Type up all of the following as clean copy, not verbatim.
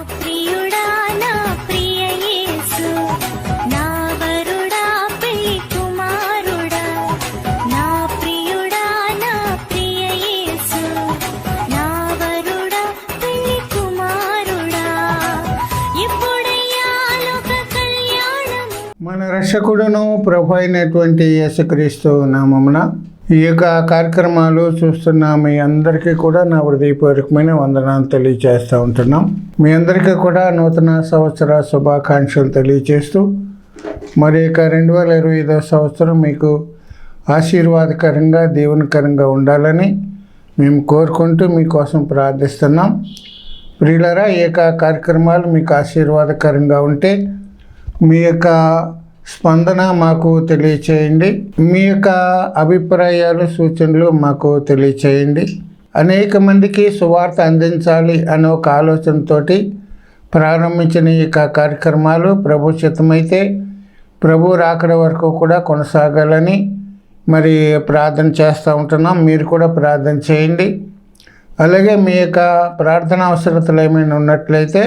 ప్రియుడా నా ప్రియ యేసు, నా వరుడా పెళ్లి కుమారుడా, నా ప్రియుడా నా ప్రియ యేసు, నా వరుడా పెళ్లి కుమారుడా, ఎప్పుడయ్యా లోక కళ్యాణం. మన రక్షకుడును ప్రభు అయినటువంటి యేసుక్రీస్తు నామమున ఈ యొక్క కార్యక్రమాలు చూస్తున్న మీ అందరికీ కూడా నా హృదయపూర్వకమైన వందనాలు తెలియజేస్తూ ఉంటున్నాం. మీ అందరికీ కూడా నూతన సంవత్సర శుభాకాంక్షలు తెలియజేస్తూ మరి యొక్క 2025 సంవత్సరం మీకు ఆశీర్వాదకరంగా దీవెనకరంగా ఉండాలని మేము కోరుకుంటూ మీకోసం ప్రార్థిస్తున్నాం. ప్రియులారా, ఈ యొక్క కార్యక్రమాలు మీకు ఆశీర్వాదకరంగా ఉంటే మీ యొక్క స్పందన మాకు తెలియచేయండి. మీ యొక్క అభిప్రాయాలు సూచనలు మాకు తెలియచేయండి. అనేక మందికి సువార్త అందించాలి అనే ఒక ఆలోచనతోటి ప్రారంభించిన ఈ యొక్క కార్యక్రమాలు ప్రభు చిత్తమైతే ప్రభు రాకడ వరకు కూడా కొనసాగాలని మరి ప్రార్థన చేస్తూ ఉంటున్నాం. మీరు కూడా ప్రార్థన చేయండి. అలాగే మీ యొక్క ప్రార్థన అవసరతలు ఏమైనా ఉన్నట్లయితే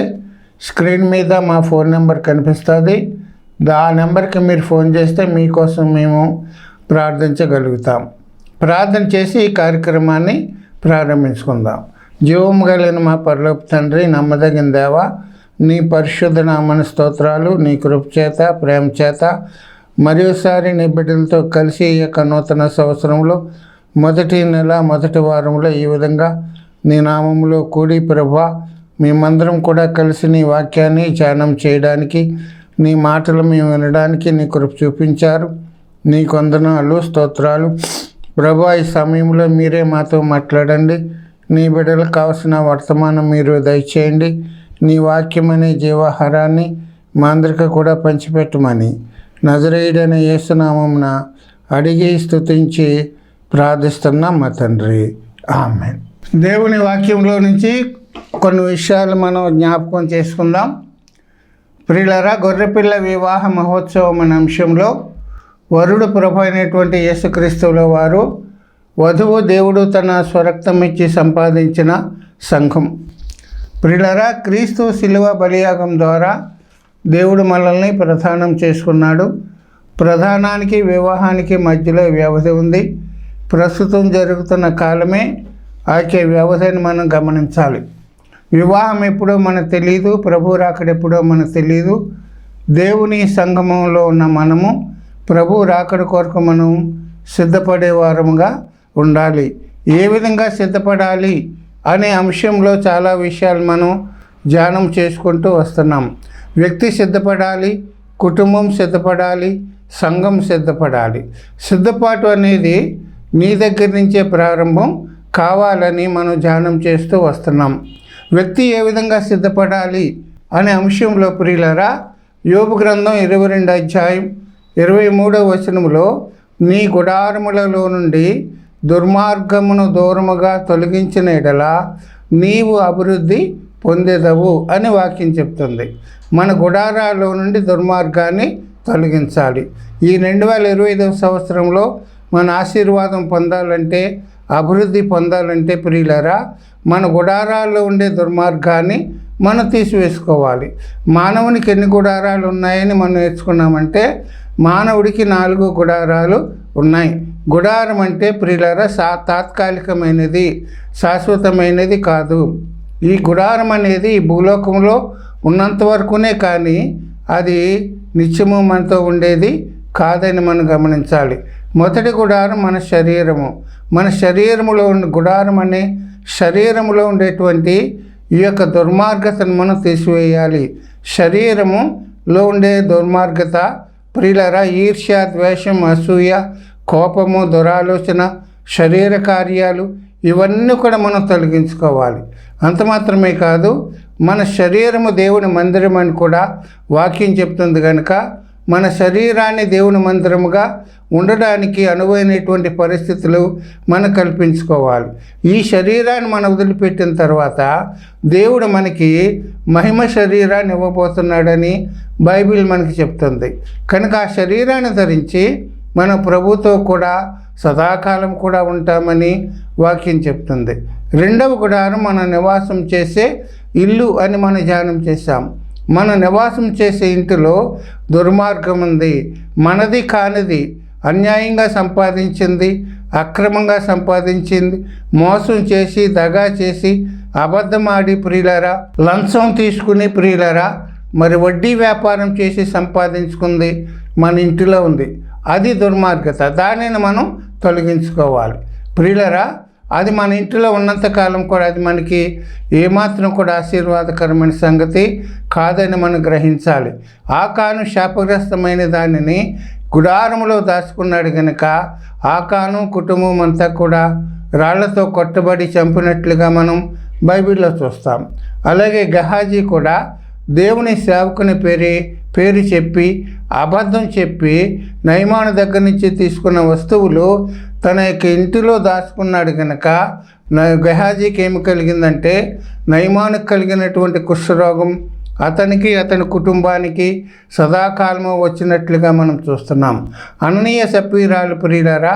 స్క్రీన్ మీద మా ఫోన్ నెంబర్ కనిపిస్తుంది. ఆ నెంబర్కి మీరు ఫోన్ చేస్తే మీకోసం మేము ప్రార్థించగలుగుతాం. ప్రార్థన చేసి ఈ కార్యక్రమాన్ని ప్రారంభించుకుందాం. జీవము కలిగిన మా పరలోక తండ్రి, నమ్మదగిన దేవా, నీ పరిశుద్ధ నామన స్తోత్రాలు. నీ కృప చేత, ప్రేమ చేత మరోసారి నీ బిడ్డలతో కలిసి ఈ యొక్క నూతన సంవత్సరంలో మొదటి నెల మొదటి వారంలో ఈ విధంగా నీ నామంలో కూడి ప్రభువా మేమందరం కూడా కలిసి నీ వాక్యాన్ని ధ్యానం చేయడానికి, నీ మాటలు మేము వినడానికి నీ కృప చూపించారు. నీ వందనాలు, స్తోత్రాలు ప్రభువా. ఈ సమయంలో మీరే మాతో మాట్లాడండి. నీ బిడ్డలకు కావలసిన వర్తమానం మీరు దయచేయండి. నీ వాక్యం అనే జీవాహారాన్ని మా అందరికీ కూడా పంచిపెట్టమని నజరేయుడైన యేసునామమున అడిగి స్తుతించి ప్రార్థిస్తున్నాం మా తండ్రి, ఆమేన్. దేవుని వాక్యంలో నుంచి కొన్ని విషయాలు మనం జ్ఞాపకం చేసుకుందాం. ప్రియులారా, గొర్రెపిల్ల వివాహ మహోత్సవం అనే అంశంలో వరుడు ప్రభు అయినటువంటి యేసుక్రీస్తుల వారు, వధువు దేవుడు తన స్వరక్తం ఇచ్చి సంపాదించిన సంఘం. ప్రియులారా, క్రీస్తు శిలువ బలియాగం ద్వారా దేవుడు మనల్ని ప్రధానం చేసుకున్నాడు. ప్రధానానికి వివాహానికి మధ్యలో వ్యవధి ఉంది. ప్రస్తుతం జరుగుతున్న కాలమే ఆకే వ్యవధిని మనం గమనించాలి. వివాహం ఎప్పుడో మనకు తెలియదు, ప్రభు రాకడ ఎప్పుడో మనకు తెలియదు. దేవుని సంగమంలో ఉన్న మనము ప్రభు రాకడ కొరకు మనం సిద్ధపడే వారముగా ఉండాలి. ఏ విధంగా సిద్ధపడాలి అనే అంశంలో చాలా విషయాలు మనం ధ్యానం చేసుకుంటూ వస్తున్నాం. వ్యక్తి సిద్ధపడాలి, కుటుంబం సిద్ధపడాలి, సంఘం సిద్ధపడాలి. సిద్ధపాటు అనేది నీ దగ్గర నుంచే ప్రారంభం కావాలని మనం ధ్యానం చేస్తూ వస్తున్నాం. వ్యక్తి ఏ విధంగా సిద్ధపడాలి అనే అంశంలో ప్రియులారా, యోబు గ్రంథం 22 అధ్యాయం 23వ వచనములో, నీ గుడారములలో నుండి దుర్మార్గమును దూరముగా తొలగించిన ఎడల నీవు అభివృద్ధి పొందేదవు అని వాక్యం చెప్తుంది. మన గుడారాల్లో నుండి దుర్మార్గాన్ని తొలగించాలి. ఈ 2025వ సంవత్సరంలో మన ఆశీర్వాదం పొందాలంటే, అభివృద్ధి పొందాలంటే ప్రియులారా, మన గుడారాల్లో ఉండే దుర్మార్గాన్ని మనం తీసివేసుకోవాలి. మానవునికి ఎన్ని గుడారాలు ఉన్నాయని మనం నేర్చుకున్నామంటే, మానవుడికి 4 గుడారాలు ఉన్నాయి. గుడారం అంటే ప్రియులారా తాత్కాలికమైనది, శాశ్వతమైనది కాదు. ఈ గుడారం అనేది ఈ భూలోకంలో ఉన్నంత వరకునే కానీ అది నిత్యము మనతో ఉండేది కాదని మనం గమనించాలి. మొదటి గుడారం మన శరీరము. మన శరీరములో ఉన్న గుడారం అనే శరీరములో ఉండేటువంటి ఈ యొక్క దుర్మార్గతను మనం తీసివేయాలి. శరీరములో ఉండే దుర్మార్గత ప్రియులారా, ఈర్ష్య, ద్వేషం, అసూయ, కోపము, దురాలోచన, శరీర కార్యాలు ఇవన్నీ కూడా మనం తొలగించుకోవాలి. అంత మాత్రమే కాదు, మన శరీరము దేవుని మందిరం అని కూడా వాక్యం చెప్తుంది కనుక మన శరీరాన్ని దేవుని మందిరముగా ఉండడానికి అనువైనటువంటి పరిస్థితులు మనం కల్పించుకోవాలి. ఈ శరీరాన్ని మనం వదిలిపెట్టిన తర్వాత దేవుడు మనకి మహిమ శరీరాన్ని ఇవ్వబోతున్నాడని బైబిల్ మనకి చెప్తుంది. కనుక ఆ శరీరాన్ని ధరించి మన ప్రభుతో కూడా సదాకాలం కూడా ఉంటామని వాక్యం చెప్తుంది. రెండవ గుడారం మన నివాసం చేసే ఇల్లు అని మనం ధ్యానం చేశాం. మన నివాసం చేసే ఇంటిలో దుర్మార్గం ఉంది, మనది కానిది, అన్యాయంగా సంపాదించింది, అక్రమంగా సంపాదించింది, మోసం చేసి దగా చేసి అబద్ధమాడి ప్రియులరా, లంచం తీసుకుని ప్రియులరా, మరి వడ్డీ వ్యాపారం చేసి సంపాదించుకుంది మన ఇంటిలో ఉంది. అది దుర్మార్గత. దానిని మనం తొలగించుకోవాలి ప్రియులరా. అది మన ఇంటిలో ఉన్నంతకాలం కూడా అది మనకి ఏమాత్రం కూడా ఆశీర్వాదకరమైన సంగతి కాదని మనం గ్రహించాలి. ఆకాను శాపగ్రస్తమైన దానిని గుడారములో దాచుకున్నాడు గనుక ఆకాను కుటుంబం అంతా కూడా రాళ్లతో కొట్టబడి చంపినట్లుగా మనం బైబిల్లో చూస్తాం. అలాగే గెహాజీ కూడా దేవుని సేవకుని పేరు చెప్పి అబద్ధం చెప్పి నయమాను దగ్గర నుంచి తీసుకున్న వస్తువులు తన యొక్క ఇంటిలో దాచుకున్నాడు కనుక గెహాజీకి ఏమి కలిగిందంటే నయమానుకు కలిగినటువంటి కుష్ఠరోగం అతనికి అతని కుటుంబానికి సదాకాలము వచ్చినట్లుగా మనం చూస్తున్నాం. అననీయ సప్పీరాలు ప్రియులారా,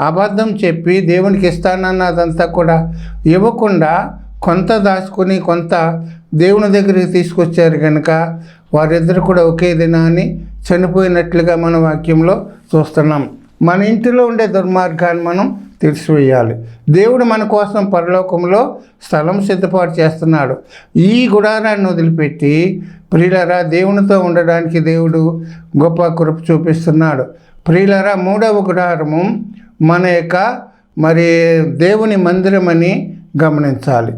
అబద్ధం చెప్పి దేవునికి ఇస్తానన్నదంతా కూడా ఇవ్వకుండా కొంత దాచుకుని కొంత దేవుని దగ్గరికి తీసుకొచ్చారు కనుక వారిద్దరు కూడా ఒకే దినాన్ని చనిపోయినట్లుగా మన వాక్యంలో చూస్తున్నాం. మన ఇంటిలో ఉండే దుర్మార్గాన్ని మనం తీసివేయాలి. దేవుడు మన కోసం పరలోకంలో స్థలం సిద్ధపాటు చేస్తున్నాడు. ఈ గుడారాన్ని వదిలిపెట్టి ప్రియులరా దేవునితో ఉండడానికి దేవుడు గొప్ప కృప చూపిస్తున్నాడు. ప్రియులరా, మూడవ గుడారము మన యొక్క మరి దేవుని మందిరమని గమనించాలి.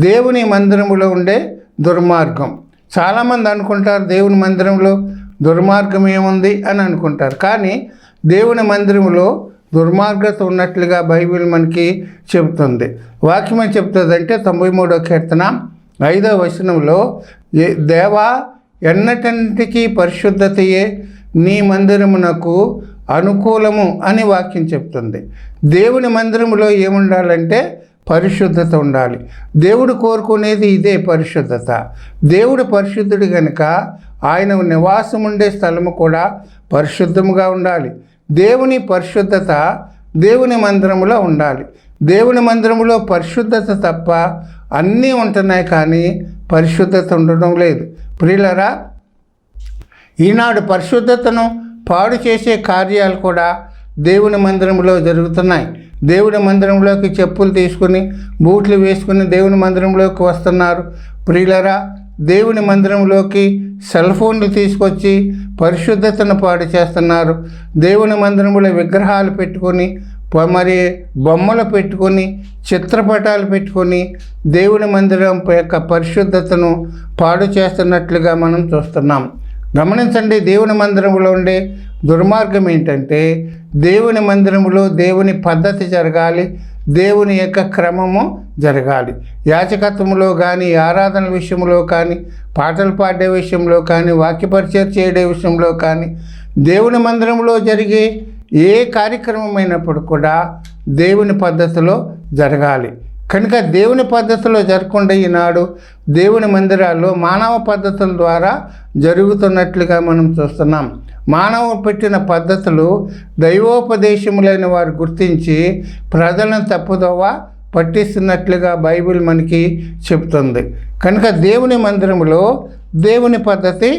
దేవుని మందిరములో ఉండే దుర్మార్గం. చాలామంది అనుకుంటారు దేవుని మందిరంలో దుర్మార్గం ఏముంది అని అనుకుంటారు. కానీ దేవుని మందిరంలో దుర్మార్గత ఉన్నట్లుగా బైబిల్ మనకి చెబుతుంది. వాక్యం ఏం చెప్తుందంటే 93వ కీర్తన 5వ వచనంలో దేవా ఎన్నటంటికి పరిశుద్ధతయే నీ మందిరమునకు అనుకూలము అని వాక్యం చెప్తుంది. దేవుని మందిరములో ఏముండాలంటే పరిశుద్ధత ఉండాలి. దేవుడు కోరుకునేది ఇదే పరిశుద్ధత. దేవుడు పరిశుద్ధుడు కనుక ఆయన నివాసం ఉండే స్థలము కూడా పరిశుద్ధముగా ఉండాలి. దేవుని పరిశుద్ధత దేవుని మందిరములో ఉండాలి. దేవుని మందిరములో పరిశుద్ధత తప్ప అన్నీ ఉంటున్నాయి, కానీ పరిశుద్ధత ఉండడం లేదు. ప్రియులరా, ఈనాడు పరిశుద్ధతను పాడు చేసే కార్యాలు కూడా దేవుని మందిరంలో జరుగుతున్నాయి. దేవుని మందిరంలోకి చెప్పులు తీసుకుని బూట్లు వేసుకుని దేవుని మందిరంలోకి వస్తున్నారు. ప్రియులరా, దేవుని మందిరంలోకి సెల్ ఫోన్లు తీసుకొచ్చి పరిశుద్ధతను పాడు చేస్తున్నారు. దేవుని మందిరంలో విగ్రహాలు పెట్టుకొని మరి బొమ్మలు పెట్టుకొని చిత్రపటాలు పెట్టుకొని దేవుని మందిరం యొక్క పరిశుద్ధతను పాడు చేస్తున్నట్లుగా మనం చూస్తున్నాం. గమనించండి, దేవుని మందిరంలో ఉండే దుర్మార్గం ఏంటంటే దేవుని మందిరంలో దేవుని పద్ధతి జరగాలి, దేవుని యొక్క క్రమము జరగాలి. యాజకత్వంలో కానీ, ఆరాధన విషయంలో కానీ, పాటలు పాడే విషయంలో కానీ, వాక్యపరిచయం చేయడే విషయంలో కానీ, దేవుని మందిరంలో జరిగే ఏ కార్యక్రమమైనప్పుడు కూడా దేవుని పద్ధతిలో జరగాలి. కనుక దేవుని పద్ధతిలో జరగకుండా ఈనాడు దేవుని మందిరాల్లో మానవ పద్ధతుల ద్వారా జరుగుతున్నట్లుగా మనం చూస్తున్నాం. మానవ పెట్టిన పద్ధతులు దైవోపదేశములైన వారు గుర్తించి ప్రజలను తప్పుదోవ పట్టిస్తున్నట్లుగా బైబిల్ మనకి చెప్తుంది. కనుక దేవుని మందిరంలో దేవుని పద్ధతి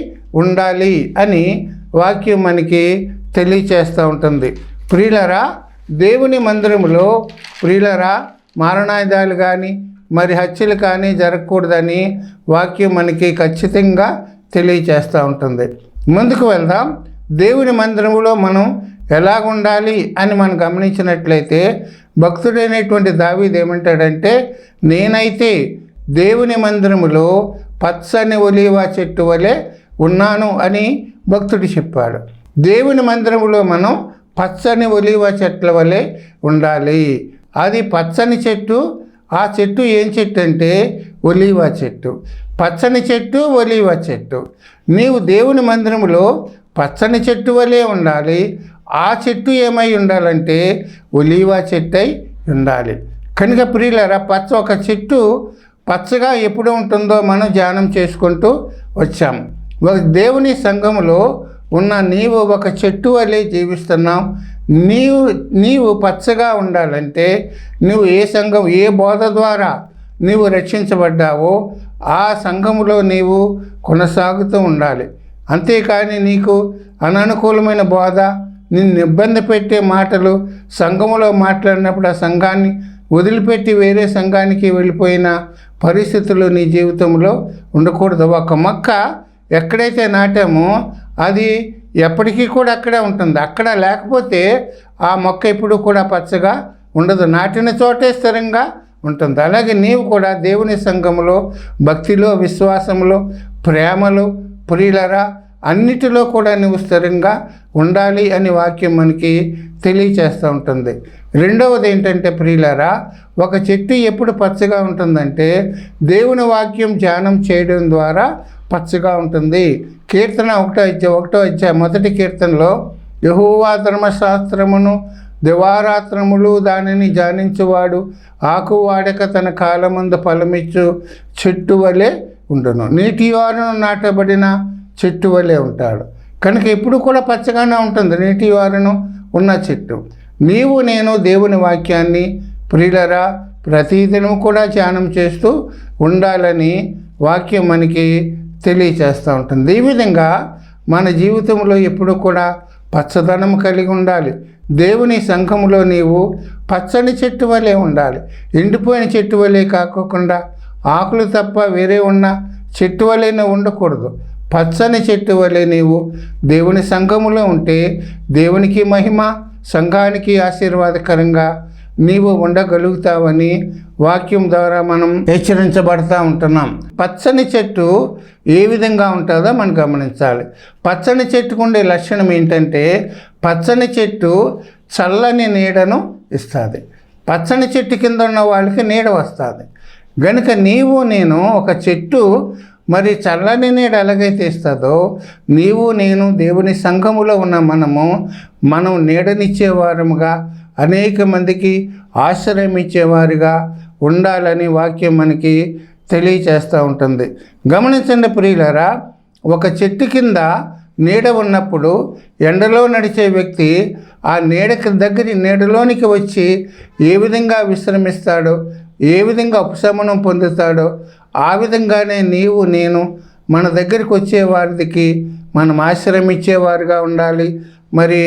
ఉండాలి అని వాక్యం మనకి తెలియచేస్తూ ఉంటుంది. ప్రియులరా, దేవుని మందిరంలో ప్రియులరా మారణాయుధాలు కానీ మరి హత్యలు కానీ జరగకూడదని వాక్యం మనకి ఖచ్చితంగా తెలియచేస్తూ ఉంటుంది. ముందుకు వెళ్దాం. దేవుని మందిరంలో మనం ఎలాగుండాలి అని మనం గమనించినట్లయితే భక్తుడైనటువంటి దావీదు ఏమంటాడంటే, నేనైతే దేవుని మందిరములో పచ్చని ఒలీవ చెట్టు వలె ఉన్నాను అని భక్తుడు చెప్పాడు. దేవుని మందిరములో మనం పచ్చని ఒలీవ చెట్ల వలె ఉండాలి. అది పచ్చని చెట్టు. ఆ చెట్టు ఏం చెట్టు అంటే ఒలీవ చెట్టు. పచ్చని చెట్టు, ఒలీవ చెట్టు. నీవు దేవుని మందిరములో పచ్చని చెట్టు వలె ఉండాలి. ఆ చెట్టు ఏమై ఉండాలంటే ఒలీవ చెట్టు అయి ఉండాలి. కనుక ప్రియులారా, ఒక చెట్టు పచ్చగా ఎప్పుడు ఉంటుందో మనం ధ్యానం చేసుకుంటూ వచ్చాం. దేవుని సంఘములో ఉన్న నీవు ఒక చెట్టు వలె జీవిస్తున్నావు. నీవు పచ్చగా ఉండాలంటే నువ్వు ఏ సంఘం, ఏ బోధ ద్వారా నీవు రక్షించబడ్డావో ఆ సంఘములో నీవు కొనసాగుతూ ఉండాలి. అంతేకాని నీకు అననుకూలమైన బోధ, నిన్ను ఇబ్బంది పెట్టే మాటలు సంఘములో మాట్లాడినప్పుడు ఆ సంఘాన్ని వదిలిపెట్టి వేరే సంఘానికి వెళ్ళిపోయిన పరిస్థితులు నీ జీవితంలో ఉండకూడదు. ఒక మొక్క ఎక్కడైతే నాటామో అది ఎప్పటికీ కూడా అక్కడే ఉంటుంది. అక్కడ లేకపోతే ఆ మొక్క ఎప్పుడు కూడా పచ్చగా ఉండదు, నాటిన చోటే స్థిరంగా ఉంటుంది. అలాగే నీవు కూడా దేవుని సంఘములో భక్తిలో, విశ్వాసంలో, ప్రేమలో, ప్రియులరా అన్నిటిలో కూడా నువ్వు స్థిరంగా ఉండాలి అని వాక్యం మనకి తెలియచేస్తూ ఉంటుంది. రెండవది ఏంటంటే ప్రియులరా, ఒక చెట్టు ఎప్పుడు పచ్చగా ఉంటుందంటే దేవుని వాక్యం ధ్యానం చేయడం ద్వారా పచ్చగా ఉంటుంది. కీర్తన 1వ అధ్యాయం 1వ కీర్తనలో యెహోవా ధర్మశాస్త్రమును దివారాత్రములు దానిని ధ్యానించువాడు ఆకు వాడక తన కాలమందు ఫలమిచ్చు చెట్టు వలె ఉండును. నీటి వారును నాటబడిన చెట్టు వలె ఉంటాడు. కనుక ఎప్పుడు కూడా పచ్చగానే ఉంటుంది నీటి వారును ఉన్న చెట్టు. నీవు నేను దేవుని వాక్యాన్ని ప్రియులరా ప్రతిదినం కూడా ధ్యానం చేస్తూ ఉండాలని వాక్యం మనకి తెలియచేస్తూ ఉంటుంది. ఈ విధంగా మన జీవితంలో ఎప్పుడు కూడా పచ్చదనం కలిగి ఉండాలి. దేవుని సంఘములో నీవు పచ్చని చెట్టు వలె ఉండాలి. ఎండిపోయిన చెట్టు వలె కాకోకుండా ఆకులు తప్ప వేరే ఉన్న చెట్టు వలె ఉండకూడదు. పచ్చని చెట్టు వలె నీవు దేవుని సంఘములో ఉంటే దేవునికి మహిమ, సంఘానికి ఆశీర్వాదకరంగా నీవు ఉండగలుగుతావని వాక్యం ద్వారా మనం హెచ్చరించబడతా ఉంటున్నాం. పచ్చని చెట్టు ఏ విధంగా ఉంటుందో మనం గమనించాలి. పచ్చని చెట్టుకు ఉండే లక్షణం ఏంటంటే పచ్చని చెట్టు చల్లని నీడను ఇస్తుంది. పచ్చని చెట్టు కింద ఉన్న వాళ్ళకి నీడ వస్తుంది. గనుక నీవు నేను ఒక చెట్టు మరి చల్లని నీడ ఎలాగైతే ఇస్తుందో నీవు నేను దేవుని సంఘములో ఉన్న మనం నీడనిచ్చేవారముగా, అనేక మందికి ఆశ్రయం ఇచ్చేవారుగా ఉండాలని వాక్యం మనకి తెలియచేస్తూ ఉంటుంది. గమనించండి ప్రియులారా, ఒక చెట్టు కింద నీడ ఉన్నప్పుడు ఎండలో నడిచే వ్యక్తి ఆ నీడలోనికి వచ్చి ఏ విధంగా విశ్రమిస్తాడో, ఏ విధంగా ఉపశమనం పొందుతాడో ఆ విధంగానే నీవు నేను మన దగ్గరికి వచ్చే వారికి మనం ఆశ్రయం ఇచ్చేవారుగా ఉండాలి. మరి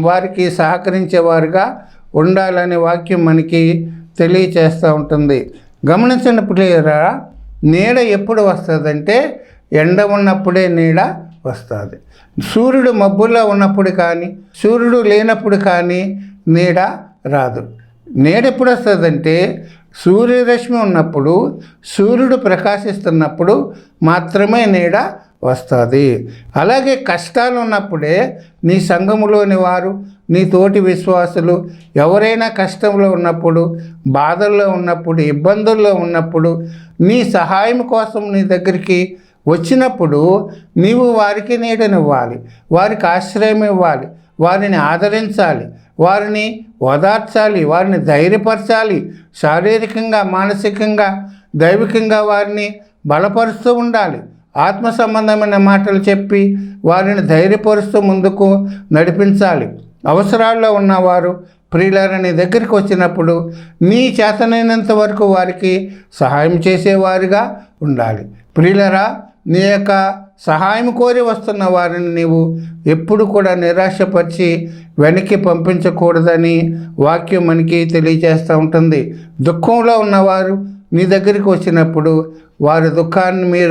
వారికి సహకరించేవారుగా ఉండాలనే వాక్యం మనకి తెలియచేస్తూ ఉంటుంది. గమనించండి ప్రియులారా, నీడ ఎప్పుడు వస్తుందంటే ఎండ ఉన్నప్పుడే నీడ వస్తుంది. సూర్యుడు మబ్బుల్లో ఉన్నప్పుడు కానీ, సూర్యుడు లేనప్పుడు కానీ నీడ రాదు. నీడ ఎప్పుడు వస్తుందంటే సూర్యరశ్మి ఉన్నప్పుడు, సూర్యుడు ప్రకాశిస్తున్నప్పుడు మాత్రమే నీడ వస్తుంది. అలాగే కష్టాలు ఉన్నప్పుడే నీ సంఘములోని వారు, నీ తోటి విశ్వాసులు ఎవరైనా కష్టంలో ఉన్నప్పుడు, బాధల్లో ఉన్నప్పుడు, ఇబ్బందుల్లో ఉన్నప్పుడు నీ సహాయం కోసం నీ దగ్గరికి వచ్చినప్పుడు నీవు వారికి నీడనివ్వాలి, వారికి ఆశ్రయం ఇవ్వాలి, వారిని ఆదరించాలి, వారిని ఓదార్చాలి, వారిని ధైర్యపరచాలి. శారీరకంగా, మానసికంగా, దైవికంగా వారిని బలపరుస్తూ ఉండాలి. ఆత్మ సంబంధమైన మాటలు చెప్పి వారిని ధైర్యపరుస్తూ ముందుకు నడిపించాలి. అవసరాల్లో ఉన్నవారు ప్రియులారా నీ దగ్గరికి వచ్చినప్పుడు నీ చేతనైనంత వరకు వారికి సహాయం చేసేవారుగా ఉండాలి. ప్రియులారా, నీ యొక్క సహాయం కోరి వస్తున్న వారిని నీవు ఎప్పుడు కూడా నిరాశపరిచి వెనక్కి పంపించకూడదని వాక్యం మనకి తెలియజేస్తూ ఉంటుంది. దుఃఖంలో ఉన్నవారు నీ దగ్గరికి వచ్చినప్పుడు వారి దుఃఖాన్ని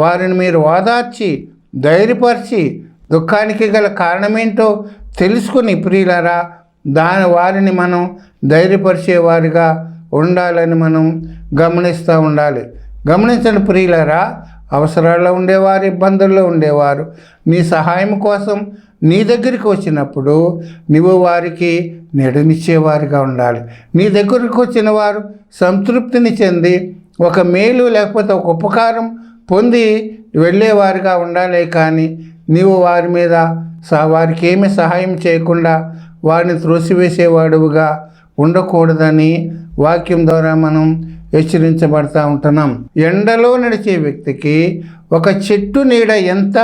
వారిని మీరు ఓదార్చి ధైర్యపరిచి దుఃఖానికి గల కారణమేంటో తెలుసుకుని ప్రియులారా వారిని మనం ధైర్యపరిచేవారిగా ఉండాలని మనం గమనిస్తూ ఉండాలి. గమనించండి ప్రియులారా, అవసరాల్లో ఉండేవారు, ఇబ్బందుల్లో ఉండేవారు నీ సహాయం కోసం నీ దగ్గరికి వచ్చినప్పుడు నువ్వు వారికి నీడనిచ్చేవారిగా ఉండాలి. నీ దగ్గరికి వచ్చిన వారు సంతృప్తిని చెంది ఒక మేలు లేకపోతే ఒక ఉపకారం పొంది వెళ్ళేవారిగా ఉండాలి. కానీ నీవు వారి మీద వారికి ఏమి సహాయం చేయకుండా వారిని త్రోసివేసేవాడుగా ఉండకూడదని వాక్యం ద్వారా మనం హెచ్చరించబడతా ఉంటున్నాం. ఎండలో నడిచే వ్యక్తికి ఒక చెట్టు నీడ ఎంత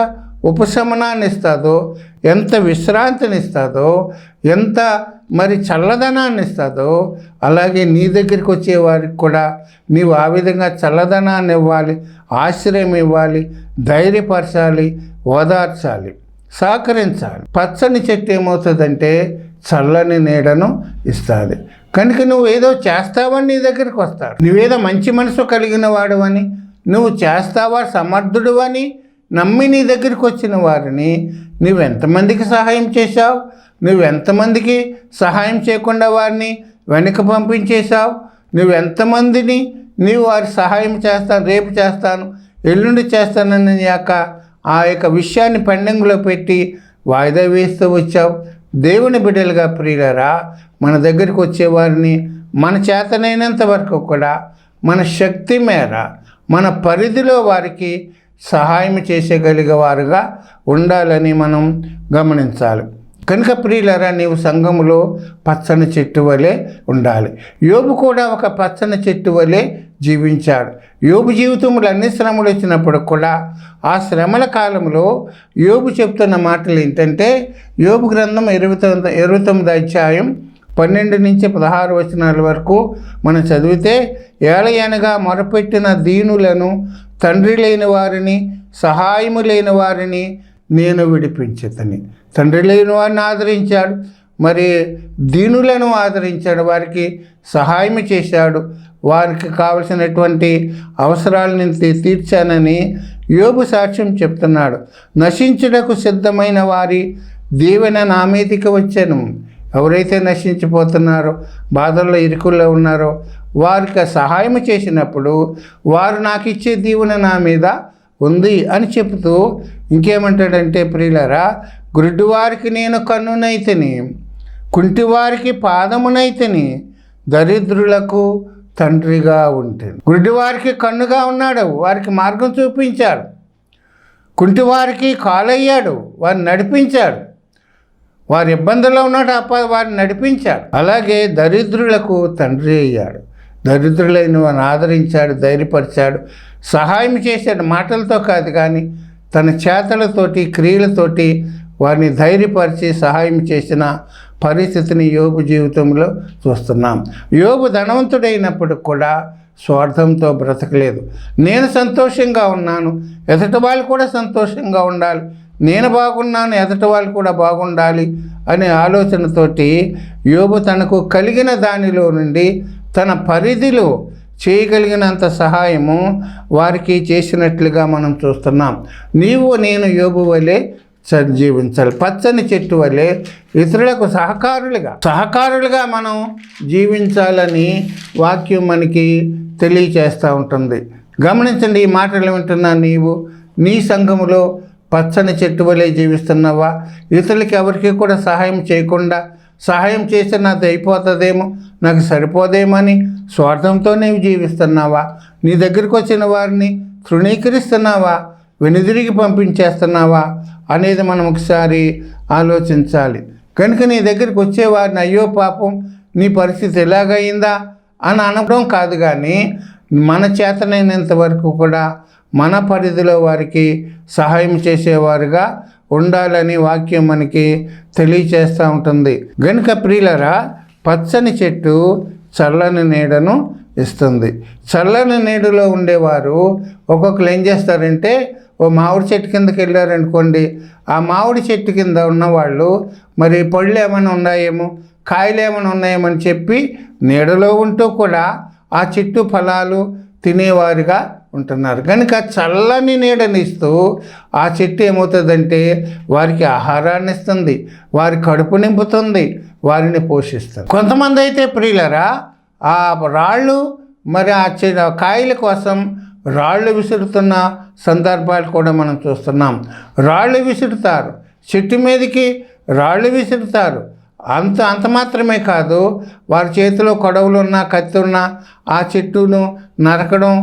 ఉపశమనాన్ని ఇస్తుందో, ఎంత విశ్రాంతిని ఇస్తుందో, ఎంత మరి చల్లదనాన్ని ఇస్తుందో అలాగే నీ దగ్గరికి వచ్చే వారికి కూడా నీవు ఆ విధంగా చల్లదనాన్ని ఇవ్వాలి, ఆశ్రయం ఇవ్వాలి, ధైర్యపరచాలి, ఓదార్చాలి, సహకరించాలి. పచ్చని చెట్టు ఏమవుతుందంటే చల్లని నీడను ఇస్తుంది. కనుక నువ్వు ఏదో చేస్తావని నీ దగ్గరికి వస్తాడు. నువ్వేదో మంచి మనసు కలిగిన వాడువని, నువ్వు చేస్తావా సమర్థుడు అని నమ్మి నీ దగ్గరికి వచ్చిన వారిని నువ్వెంతమందికి సహాయం చేశావు? నువ్వెంతమందికి సహాయం చేయకుండా వారిని వెనక్కి పంపించేశావు? నువ్వెంతమందిని నీవు వారి సహాయం చేస్తాను, రేపు చేస్తాను, ఎల్లుండి చేస్తానని ఆ యొక్క విషయాన్ని పెండింగ్లో పెట్టి వాయిదా వేస్తూ వచ్చావు? దేవుని బిడ్డలుగా ప్రియులారా, మన దగ్గరికి వచ్చేవారిని మన చేతనైనంత వరకు కూడా మన శక్తి మేర మన పరిధిలో వారికి సహాయం చేసేగలిగేవారుగా ఉండాలని మనం గమనించాలి. కనుక ప్రియులారా, నీవు సంఘములో పచ్చని చెట్టు వలె ఉండాలి. యోబు కూడా ఒక పచ్చని చెట్టు వలె జీవించాడు. యోబు జీవితంలో అన్ని శ్రమలు వచ్చినప్పుడు కూడా ఆ శ్రమల కాలంలో యోబు చెప్తున్న మాటలు ఏంటంటే, యోబు గ్రంథం 29 అధ్యాయం 12 నుంచి 16 వచనాల వరకు మనం చదివితే, ఏలయనగా మొరపెట్టిన దీనులను, తండ్రి లేని వారిని, సహాయము లేని వారిని నేను విడిపించేదని. తండ్రి లేని వారిని ఆదరించాడు, మరి దీనులను ఆదరించాడు, వారికి సహాయం చేశాడు, వారికి కావలసినటువంటి అవసరాలను తీర్చానని యోబు సాక్ష్యం చెప్తున్నాడు. నశించుటకు సిద్ధమైన వారి దీవెన నా మీదికి వచ్చాను. ఎవరైతే నశించిపోతున్నారో, బాధల్లో ఇరుకుల్లో ఉన్నారో వారికి సహాయం చేసినప్పుడు వారు నాకు ఇచ్చే దీవెన నా మీద ఉంది అని చెబుతూ ఇంకేమంటాడంటే, ప్రియులారా, గుడ్డివారికి నేను కన్నునైతిని, కుంటివారికి పాదమునైతిని, దరిద్రులకు తండ్రిగా ఉంటాను. గుడ్డివారికి కన్నుగా ఉన్నాడు, వారికి మార్గం చూపించాడు. కుంటివారికి కాలయ్యాడు, వారిని నడిపించాడు. వారి ఇబ్బందుల్లో ఉన్నాడు, వారిని నడిపించాడు. అలాగే దరిద్రులకు తండ్రి అయ్యాడు. దరిద్రులైన వారిని ఆదరించాడు, ధైర్యపరిచాడు, సహాయం చేశాడు. మాటలతో కాదు కానీ తన చేతలతోటి, క్రియలతోటి వారిని ధైర్యపరిచి సహాయం చేసిన పరిస్థితిని యోబు జీవితంలో చూస్తున్నాం. యోబు ధనవంతుడైనప్పుడు కూడా స్వార్థంతో బ్రతకలేదు. నేను సంతోషంగా ఉన్నాను, ఎదుటి వాళ్ళు కూడా సంతోషంగా ఉండాలి, నేను బాగున్నాను, ఎదుటి వాళ్ళు కూడా బాగుండాలి అనే ఆలోచనతోటి యోబు తనకు కలిగిన దానిలో నుండి తన పరిధిలో చేయగలిగినంత సహాయము వారికి చేసినట్లుగా మనం చూస్తున్నాం. నీవు నేను యోబు వలె జీవించాలి. పచ్చని చెట్టు వలె ఇతరులకు సహకారులుగా మనం జీవించాలని వాక్యం మనకి తెలియచేస్తూ ఉంటుంది. గమనించండి, ఈ మాటలు వింటున్నా నీవు నీ సంఘములో పచ్చని చెట్టు వలె జీవిస్తున్నావా? ఇతరులకి ఎవరికి కూడా సహాయం చేయకుండా, సహాయం చేస్తే నాది అయిపోతుందేమో, నాకు సరిపోదేమని స్వార్థంతో నీవు జీవిస్తున్నావా? నీ దగ్గరికి వచ్చిన వారిని తృణీకరిస్తున్నావా, వెనుదిరిగి పంపించేస్తున్నావా అనేది మనం ఒకసారి ఆలోచించాలి. కనుక నీ దగ్గరికి వచ్చేవారిని అయ్యో పాపం నీ పరిస్థితి ఎలాగయిందా అని అనడం కాదు, కానీ మన చేతనైనంత వరకు కూడా మన పరిధిలో వారికి సహాయం చేసేవారుగా ఉండాలని వాక్యం మనకి తెలియచేస్తూ ఉంటుంది. గనుక ప్రియులరా, పచ్చని చెట్టు చల్లని నీడను ఇస్తుంది. చల్లని నీడలో ఉండేవారు ఒక్కొక్కరు ఏం చేస్తారంటే, ఓ మామిడి చెట్టు కిందకి వెళ్ళారనుకోండి, ఆ మామిడి చెట్టు కింద ఉన్నవాళ్ళు మరి పళ్ళు ఏమైనా ఉన్నాయేమో, కాయలు ఏమైనా ఉన్నాయేమని చెప్పి నీడలో ఉంటూ కూడా ఆ చెట్టు ఫలాలు తినేవారుగా ఉంటున్నారు. కనుక చల్లని నీడనిస్తూ ఆ చెట్టు ఏమవుతుందంటే వారికి ఆహారాన్ని ఇస్తుంది, వారి కడుపు నింపుతుంది, వారిని పోషిస్తుంది. కొంతమంది అయితే ప్రియులరా, ఆ రాళ్ళు మరి ఆ కాయల కోసం రాళ్ళు విసురుతున్న సందర్భాలు కూడా మనం చూస్తున్నాం. రాళ్ళు విసురుతారు, చెట్టు మీదకి రాళ్ళు విసురుతారు. అంత మాత్రమే కాదు, వారి చేతిలో కొడవలు ఉన్నా, కత్తి ఉన్నా ఆ చెట్టును నరకడం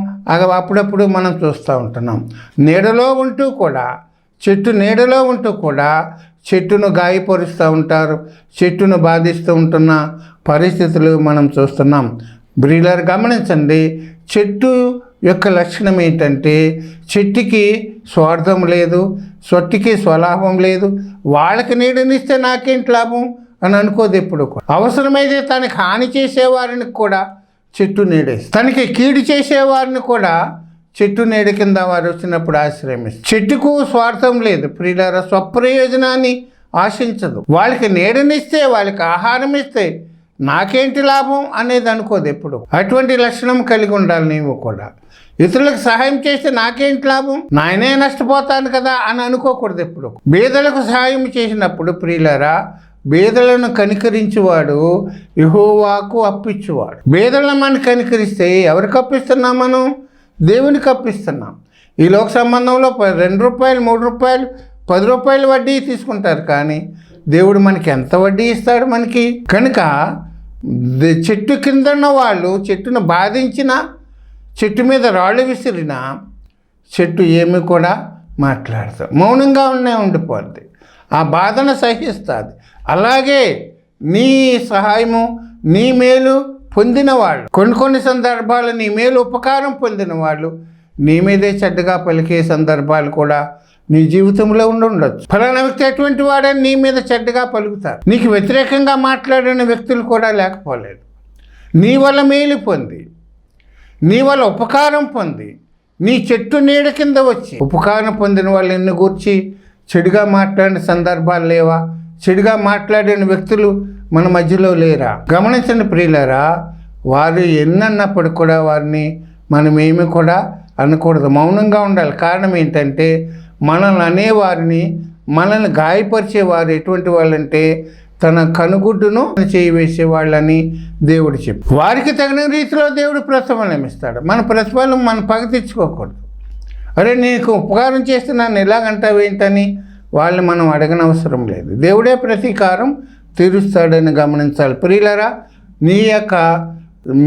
అప్పుడప్పుడు మనం చూస్తూ ఉంటున్నాం. నీడలో ఉంటూ కూడా, చెట్టు నీడలో ఉంటూ కూడా చెట్టును గాయపరుస్తూ ఉంటారు, చెట్టును బాధిస్తూ ఉంటున్న పరిస్థితులు మనం చూస్తున్నాం. బ్రీలర్ గమనించండి, చెట్టు యొక్క లక్షణం ఏంటంటే చెట్టుకి స్వార్థం లేదు, చెట్టుకి స్వలాభం లేదు. వాళ్ళకి నీడనిస్తే నాకేంటి లాభం అని అనుకోదు ఎప్పుడు కూడా. అవసరమైతే తనకి హాని చేసేవారిని కూడా చెట్టు నీడేస్తుంది. తనకి కీడు చేసేవారిని కూడా చెట్టు నీడ కింద వారు వచ్చినప్పుడు ఆశ్రయిస్తుంది. చెట్టుకు స్వార్థం లేదు ప్రియులారా, స్వప్రయోజనాన్ని ఆశించదు. వాళ్ళకి నీడనిస్తే, వాళ్ళకి ఆహారం ఇస్తే నాకేంటి లాభం అనేది అనుకోదు ఎప్పుడు. అటువంటి లక్షణం కలిగి ఉండాలి నీవు కూడా. ఇతరులకు సహాయం చేస్తే నాకేంటి లాభం, నాయనే నష్టపోతాను కదా అని అనుకోకూడదు ఎప్పుడు. బీదలకు సహాయం చేసినప్పుడు ప్రియులారా, బీదలను కనికరించేవాడు యెహోవాకు అప్పిచ్చువాడు. బీదలను మనం కనికరిస్తే ఎవరికి అప్పిస్తున్నాం? మనం దేవునికి అప్పిస్తున్నాం. ఈ లోక సంబంధంలో 2 రూపాయలు 3 రూపాయలు 10 రూపాయలు వడ్డీ తీసుకుంటారు, కానీ దేవుడు మనకి ఎంత వడ్డీ ఇస్తాడు మనకి. కనుక చెట్టు కింద ఉన్న వాళ్ళు చెట్టును బాధించినా, చెట్టు మీద రాళ్ళు విసిరినా చెట్టు ఏమి కూడా మాట్లాడతాం, మౌనంగా ఉండిపోద్ది, ఆ బాధను సహిస్తుంది. అలాగే నీ సహాయము, నీ మేలు పొందిన వాళ్ళు, కొన్ని సందర్భాలు నీ మేలు ఉపకారం పొందిన వాళ్ళు నీ మీదే చెడ్డగా పలికే సందర్భాలు కూడా నీ జీవితంలో ఉండొచ్చు. ఫలానా వ్యక్తి ఎటువంటి వాడని నీ మీద చెడ్డగా పలుకుతారు. నీకు వ్యతిరేకంగా మాట్లాడిన వ్యక్తులు కూడా లేకపోలేదు. నీ వల్ల మేలు పొంది, నీ వల్ల ఉపకారం పొంది, నీ చెట్టు నీడ కింద వచ్చి ఉపకారం పొందిన వాళ్ళు ఎన్ని గూర్చి చెడుగా మాట్లాడిన సందర్భాలు లేవా? చెడుగా మాట్లాడిన వ్యక్తులు మన మధ్యలో లేరా? గమనించండి ప్రియులారా, వారు ఎన్నన్నప్పుడు కూడా వారిని మనమేమి కూడా అనకూడదు, మౌనంగా ఉండాలి. కారణం ఏంటంటే మనల్ని అనేవారిని, మనల్ని గాయపరిచేవారు ఎటువంటి వాళ్ళంటే తన కనుగుడ్డును చేయివేసే వాళ్ళని దేవుడు చెప్పి, వారికి తగిన రీతిలో దేవుడు ప్రతిఫలం ఇస్తాడు. మన ప్రతిఫలం మన పగ తెచ్చుకోకూడదు. అరే నీకు ఉపకారం చేస్తే నన్ను ఎలాగంటావేంటని వాళ్ళని మనం అడగనవసరం లేదు. దేవుడే ప్రతీకారం తీరుస్తాడని గమనించాలి. ప్రియులరా, నీ యొక్క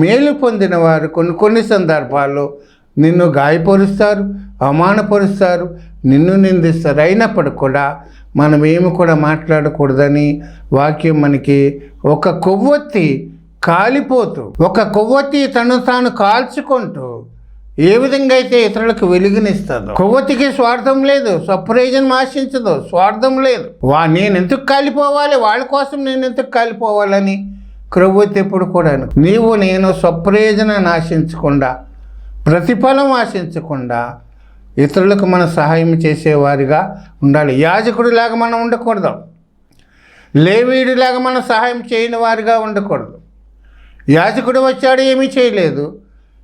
మేలు పొందిన వారు కొన్ని సందర్భాల్లో నిన్ను గాయపరుస్తారు, అవమానపరుస్తారు, నిన్ను నిందిస్తారు. అయినప్పుడు కూడా మనం ఏమి కూడా మాట్లాడకూడదని వాక్యం మనకి, ఒక కొవ్వొత్తి కాలిపోతూ, ఒక కొవ్వొత్తి తను తాను కాల్చుకుంటూ ఏ విధంగా అయితే ఇతరులకు వెలుగునిస్తుందో, కొవ్వొత్తికి స్వార్థం లేదు, స్వప్రయోజనం ఆశించదు, స్వార్థం లేదు. నేను ఎందుకు కాలిపోవాలి, వాళ్ళ కోసం నేను ఎందుకు కాలిపోవాలని కొవ్వొత్తి ఎప్పుడు కూడా నీవు నేను స్వప్రయోజనాన్ని ఆశించకుండా, ప్రతిఫలం ఆశించకుండా ఇతరులకు మనం సహాయం చేసేవారిగా ఉండాలి. యాజకుడిలాగా మనం ఉండకూడదు, లేవీయుడిలాగా మనం సహాయం చేయని వారిగా ఉండకూడదు. యాజకుడు వచ్చాడు ఏమీ చేయలేదు,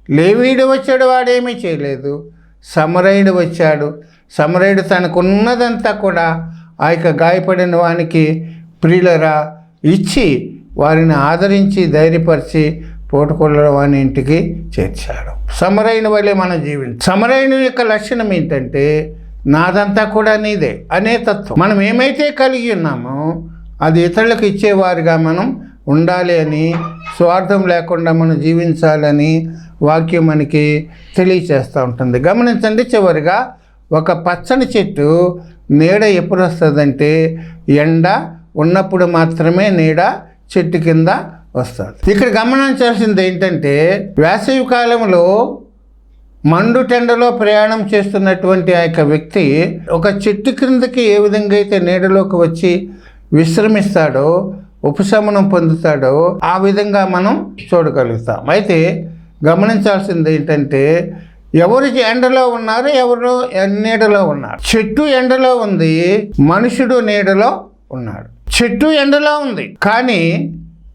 లేవీయుడు వచ్చాడు వాడేమీ చేయలేదు, సమరయుడు వచ్చాడు. సమరయుడు తనకున్నదంతా కూడా ఆ యొక్క గాయపడిన వానికి ప్రియులరా ఇచ్చి వారిని ఆదరించి ధైర్యపరిచి పోటుకొల్ల వాని ఇంటికి చేర్చాడు. సమరయుని వల్లే మనం జీవించాలి. సమరయుని యొక్క లక్షణం ఏంటంటే నాదంతా కూడా నీదే అనే తత్వం. మనం ఏమైతే కలిగి ఉన్నామో అది ఇతరులకు ఇచ్చేవారుగా మనం ఉండాలి అని, స్వార్థం లేకుండా మనం జీవించాలని వాక్యం మనకి తెలియచేస్తూ ఉంటుంది. గమనించండి, చివరిగా ఒక పచ్చని చెట్టు నీడ ఎప్పుడు వస్తుందంటే ఎండ ఉన్నప్పుడు మాత్రమే నీడ చెట్టు కింద వస్తుంది. ఇక్కడ గమనించాల్సింది ఏంటంటే వేసవి కాలంలో మండుటెండలో ప్రయాణం చేస్తున్నటువంటి ఆ యొక్క వ్యక్తి ఒక చెట్టు క్రిందకి ఏ విధంగా అయితే నీడలోకి వచ్చి విశ్రమిస్తాడో, ఉపశమనం పొందుతాడో ఆ విధంగా మనం చూడగలుగుతాం. అయితే గమనించాల్సింది ఏంటంటే ఎవరు ఎండలో ఉన్నారు, ఎవరు నీడలో ఉన్నారు. చెట్టు ఎండలో ఉంది, మనుషుడు నీడలో ఉన్నాడు. చెట్టు ఎండలో ఉంది, కానీ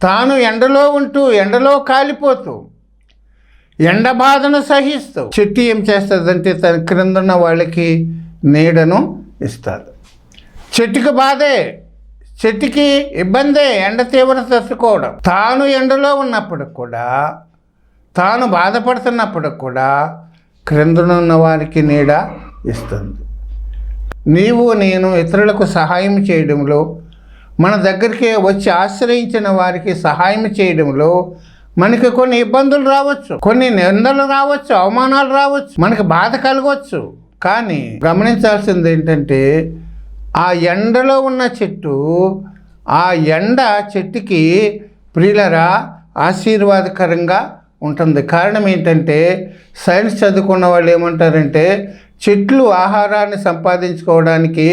తాను ఎండలో ఉంటూ ఎండలో కాలిపోతూ ఎండ బాధను సహిస్తూ చెట్టు ఏం చేస్తుందంటే తన క్రిందున్న వాళ్ళకి నీడను ఇస్తుంది. చెట్టుకి బాధే, చెట్టుకి ఇబ్బందే, ఎండ తీవ్రత తట్టుకోవడం. తాను ఎండలో ఉన్నప్పుడు కూడా, తాను బాధపడుతున్నప్పుడు కూడా క్రిందనున్న వారికి నీడ ఇస్తుంది. నీవు నేను ఇతరులకు సహాయం చేయడంలో, మన దగ్గరికి వచ్చి ఆశ్రయించిన వారికి సహాయం చేయడంలో మనకి కొన్ని ఇబ్బందులు రావచ్చు, కొన్ని నిందలు రావచ్చు, అవమానాలు రావచ్చు, మనకి బాధ కలగవచ్చు. కానీ గమనించాల్సింది ఏంటంటే ఆ ఎండలో ఉన్న చెట్టు, ఆ ఎండ చెట్టుకి ప్రియులరా ఆశీర్వాదకరంగా ఉంటుంది. కారణం ఏంటంటే సైన్స్ చదువుకున్న వాళ్ళు ఏమంటారంటే చెట్లు ఆహారాన్ని సంపాదించుకోవడానికి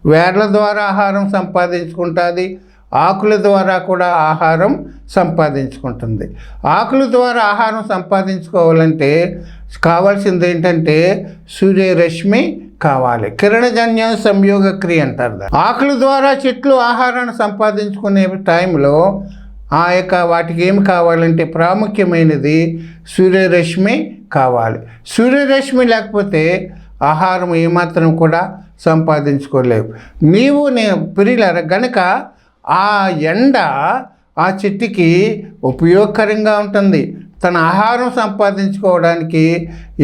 వేర్ల ద్వారా ఆహారం సంపాదించుకుంటుంది, ఆకుల ద్వారా కూడా ఆహారం సంపాదించుకుంటుంది. ఆకుల ద్వారా ఆహారం సంపాదించుకోవాలంటే కావాల్సింది ఏంటంటే సూర్యరశ్మి కావాలి. కిరణజన్య సంయోగ క్రియ అంటారు. ఆకుల ద్వారా చెట్లు ఆహారాన్ని సంపాదించుకునే టైంలో వాటికి ఏమి కావాలంటే ప్రాముఖ్యమైనది సూర్యరశ్మి కావాలి. సూర్యరశ్మి లేకపోతే ఆహారం ఏమాత్రం కూడా సంపాదించుకోలేవు. ప్రియులార గనక ఆ ఎండ ఆ చెట్టుకి ఉపయోగకరంగా ఉంటుంది. తన ఆహారం సంపాదించుకోవడానికి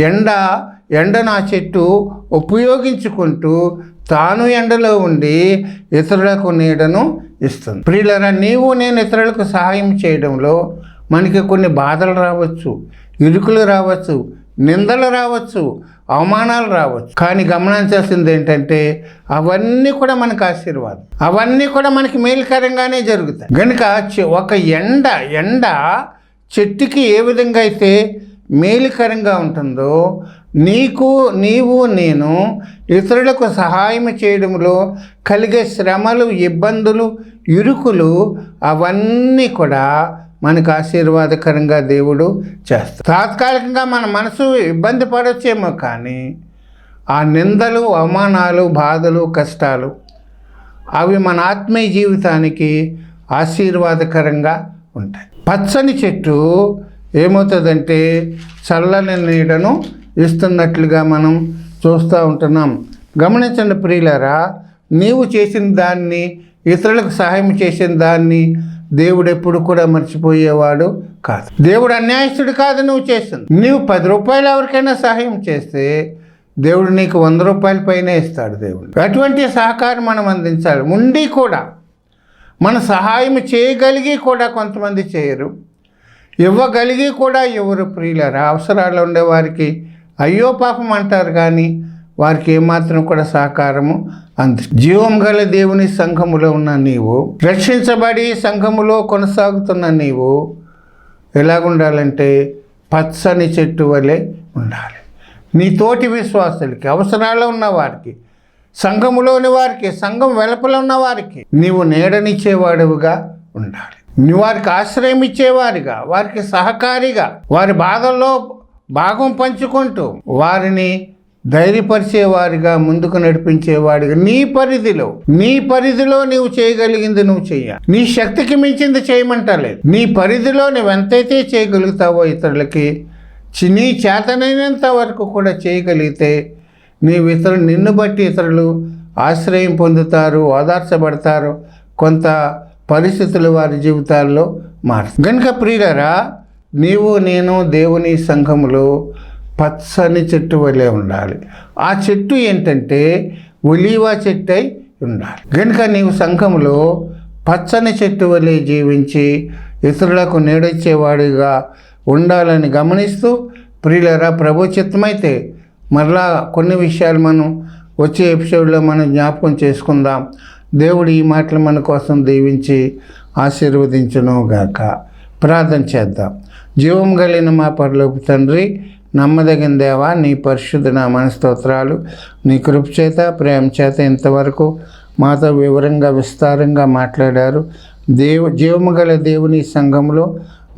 ఎండను ఆ చెట్టు ఉపయోగించుకుంటూ తాను ఎండలో ఉండి ఇతరులకు నీడను ఇస్తుంది. ప్రియులారా, నేను ఇతరులకు సహాయం చేయడంలో మనకి కొన్ని బాధలు రావచ్చు, ఇరుకులు రావచ్చు, నిందలు రావచ్చు, అవమానాలు రావచ్చు. కానీ గమనించాల్సింది ఏంటంటే అవన్నీ కూడా మనకు ఆశీర్వాదం, అవన్నీ కూడా మనకి మేలుకరంగానే జరుగుతాయి. కనుక ఒక ఎండ చెట్టుకి ఏ విధంగా అయితే మేలుకరంగా ఉంటుందో నేను ఇతరులకు సహాయం చేయడంలో కలిగే శ్రమలు, ఇబ్బందులు, ఇరుకులు అవన్నీ కూడా మనకు ఆశీర్వాదకరంగా దేవుడు చేస్తాడు. తాత్కాలికంగా మన మనసు ఇబ్బంది పడొచ్చేమో, కానీ ఆ నిందలు, అవమానాలు, బాధలు, కష్టాలు అవి మన ఆత్మీయ జీవితానికి ఆశీర్వాదకరంగా ఉంటాయి. పచ్చని చెట్టు ఏమవుతుందంటే చల్లని నీడను ఇస్తున్నట్లుగా మనం చూస్తూ ఉంటున్నాం. గమనించండి ప్రియులారా, నీవు చేసిన దాన్ని, ఇతరులకు సహాయం చేసిన దాన్ని దేవుడు ఎప్పుడు కూడా మర్చిపోయేవాడు కాదు. దేవుడు అన్యాయస్తుడు కాదు. నువ్వు చేస్తుంది, నీవు 10 రూపాయలు ఎవరికైనా సహాయం చేస్తే దేవుడు నీకు 100 రూపాయల పైన ఇస్తాడు. దేవుడు అటువంటి సహకారం మనం అందించాలి. ఉండి కూడా మన సహాయం చేయగలిగి కూడా కొంతమంది చేయరు, ఇవ్వగలిగి కూడా ఎవరు. ప్రియులారా, అవసరాలు ఉండేవారికి అయ్యో పాపం అంటారు, కానీ వారికి ఏమాత్రం కూడా సహకారము జీవం గల దేవుని సంఘములో ఉన్న నీవు, రక్షించబడి సంఘములో కొనసాగుతున్న నీవు ఎలాగుండాలంటే పచ్చని చెట్టు వలె ఉండాలి. నీ తోటి విశ్వాసులకి, అవసరాలు ఉన్న వారికి, సంఘములోని వారికి, సంఘం వెలుపల ఉన్న వారికి నీవు నీడనిచ్చేవాడుగా ఉండాలి. నువ్వు వారికి ఆశ్రయం ఇచ్చేవారిగా, వారికి సహకారిగా, వారి బాధల్లో భాగం పంచుకుంటూ వారిని ధైర్యపరిచేవారిగా, ముందుకు నడిపించేవాడిగా, నీ పరిధిలో నీవు చేయగలిగింది నువ్వు చెయ్యాలి. నీ శక్తికి మించింది చేయమంటలేదు. నీ పరిధిలో నువ్వు ఎంతైతే చేయగలుగుతావో ఇతరులకి, నీ చేతనైనంత వరకు కూడా చేయగలిగితే నిన్ను బట్టి ఇతరులు ఆశ్రయం పొందుతారు, ఓదార్చబడతారు, కొంత పరిస్థితులు వారి జీవితాల్లో మారుతాయి. కనుక ప్రియులారా, నేను దేవుని సంఘములో పచ్చని చెట్టు వలె ఉండాలి. ఆ చెట్టు ఏంటంటే ఒలీవ చెట్టు అయి ఉండాలి. కనుక నీవు సంఘములో పచ్చని చెట్టు వలె జీవించి ఇతరులకు నీడొచ్చేవాడిగా ఉండాలని గమనిస్తూ, ప్రియులారా, ప్రభు చిత్తమైతే మరలా కొన్ని విషయాలు మనం వచ్చే ఎపిసోడ్లో మనం జ్ఞాపకం చేసుకుందాం. దేవుడు ఈ మాటలు మన కోసం దీవించి ఆశీర్వదించును గాక. ప్రార్థన చేద్దాం. జీవం కలిగిన మా పరలోకపు తండ్రి, నమ్మదగిన దేవా, నీ పరిశుద్ధ నామమున స్తోత్రాలు. నీ కృప చేత, ప్రేమ చేత ఇంతవరకు మాతో వివరంగా, విస్తారంగా మాట్లాడారు. జీవము గల దేవుని సంఘంలో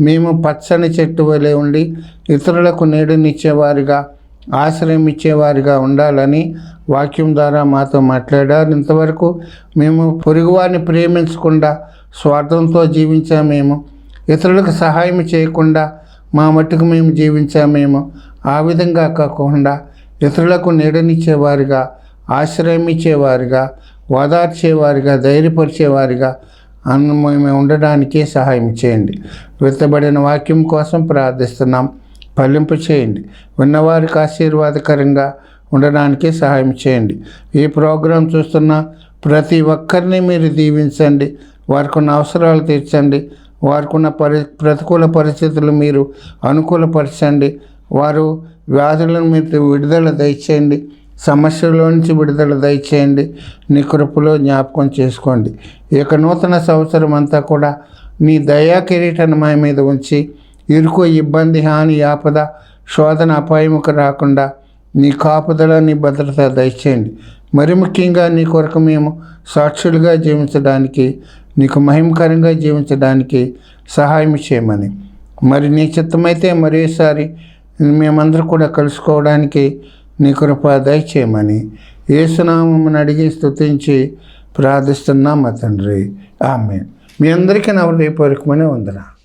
మేము పచ్చని చెట్టు వలె ఉండి ఇతరులకు నీడనిచ్చేవారిగా, ఆశ్రయం ఇచ్చేవారిగా ఉండాలని వాక్యం ద్వారా మాతో మాట్లాడారు. ఇంతవరకు మేము పొరుగువారిని ప్రేమించకుండా స్వార్థంతో జీవించామేమో, ఇతరులకు సహాయం చేయకుండా మా మట్టుకు మేము జీవించామేమో, ఆ విధంగా కాకుండా ఇతరులకు నీడనిచ్చేవారిగా, ఆశ్రయం ఇచ్చేవారిగా, ఓదార్చేవారిగా, ధైర్యపరిచేవారిగా మేము ఉండడానికే సహాయం చేయండి. విత్తబడిన వాక్యం కోసం ప్రార్థిస్తున్నాం. ఫలింపు చేయండి. విన్నవారికి ఆశీర్వాదకరంగా ఉండడానికే సహాయం చేయండి. ఈ ప్రోగ్రాం చూస్తున్న ప్రతి ఒక్కరిని మీరు దీవించండి. వారికి ఉన్న అవసరాలు తీర్చండి. వారికి ఉన్న ప్రతికూల పరిస్థితులు మీరు అనుకూలపరచండి. వారు వ్యాధులను మీరు విడుదల దయచేయండి. సమస్యల నుంచి విడుదల దయచేయండి. నీ కృపలో జ్ఞాపకం చేసుకోండి. ఈ యొక్క నూతన సంవత్సరం అంతా కూడా నీ దయా కిరీటాన్ని మా మీద ఉంచి ఇరుకు, ఇబ్బంది, హాని, ఆపద, శోధన, అపాయముకు రాకుండా నీ కాపుదల, నీ భద్రత దయచేయండి. మరి ముఖ్యంగా నీ కొరకు మేము సాక్షులుగా జీవించడానికి, నీకు మహిమకరంగా జీవించడానికి సహాయం చేయమని, మరి నీ చిత్తమైతే మరోసారి మేమందరూ కూడా కలుసుకోవడానికి నీ కృప దయచేయమని యేసునామమును అడిగి స్తుతించి ప్రార్థిస్తున్నాం మా తండ్రి. ఆమేన్. మీ అందరికీ నా హృదయపూర్వకమైన వందనాలు.